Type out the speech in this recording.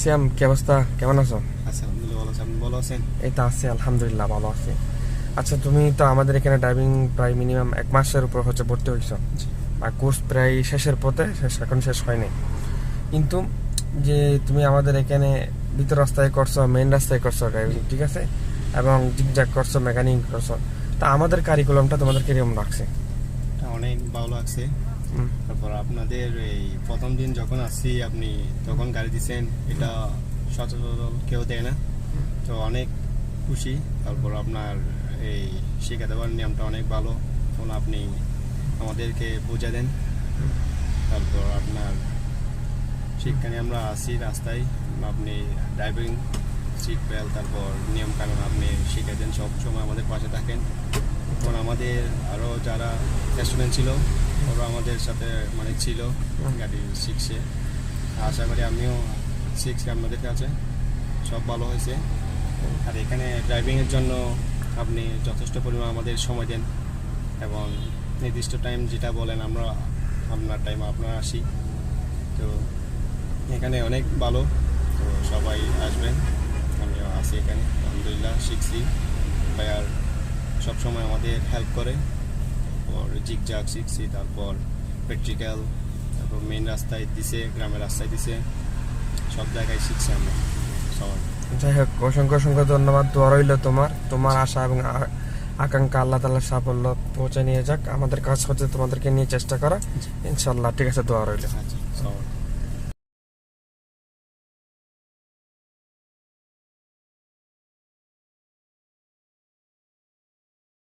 শ্যাম, কি অবস্থা? কেমন আছো? ভালো আছেন? এই তো আছি, আলহামদুলিল্লাহ ভালো আছি। আচ্ছা, তুমি তো আমাদের এখানে ড্রাইভিং প্রায় মিনিমাম 1 মাসের উপর হচ্ছে ভর্তি হয়েছো, আর কোর্স প্রায় শেষের পথে, এখন শেষ হয়নি। কিন্তু যে তুমি আমাদের এখানে ভিতর রাস্তায় করছো, মেইন রাস্তায় করছো ড্রাইভিং, ঠিক আছে, এবং জিগজ্যাগ করছো, মেকানিক করছো, তা আমাদের কারিকুলামটা তোমাদের কিরকম লাগছে? অনেক ভালো লাগছে। তারপর আপনাদের এই প্রথম দিন যখন আসছি আপনি তখন গাড়ি দিচ্ছেন, এটা সচরাচর কেউ দেয় না, তো অনেক খুশি। তারপর আপনার এই শিক্ষা দেওয়ার নিয়মটা অনেক ভালো, তখন আপনি আমাদেরকে বুঝে দেন। তারপর আপনার শিক্ষা নিয়ে আমরা আসি রাস্তায়, আপনি ড্রাইভিং সিট বেল্ট, তারপর নিয়ম কানুন আপনি শিখে দেন, সব সময় আমাদের পাশে থাকেন। তখন আমাদের আরও যারা স্টুডেন্ট ছিল ওরা আমাদের সাথে মানে ছিল, গাড়ি শিখছে। আশা করি আমিও শিখছি আপনাদের কাছে, সব ভালো হয়েছে। আর এখানে ড্রাইভিংয়ের জন্য আপনি যথেষ্ট পরিমাণ আমাদের সময় দেন এবং নির্দিষ্ট টাইম যেটা বলেন আমরা আপনার টাইম আপনারা আসি, তো এখানে অনেক ভালো। তো সবাই আসবেন, আমিও আছি এখানে, আলহামদুলিল্লাহ শিখছি। ভাইয়ার সবসময় আমাদের হেল্প করে। তারপর জিগজ্যাগ শিখছি, তারপর প্র্যাকটিক্যাল, তারপর মেইন রাস্তায় দিছে, গ্রামের রাস্তায় দিছে, সব জায়গায় শিখছি আমরা সবাই। যাই হোক, অসংখ্য অসংখ্য ধন্যবাদ। দোয়া রইল তোমার আশা এবং আকাঙ্ক্ষা আল্লাহ তাআলা সাফল্য পৌঁছে নিয়ে যাক। আমাদের কাজ হচ্ছে তোমাদেরকে নিয়ে চেষ্টা করা, ইনশাল্লাহ। ঠিক আছে, দোয়া রইল। আচ্ছা, সবাই।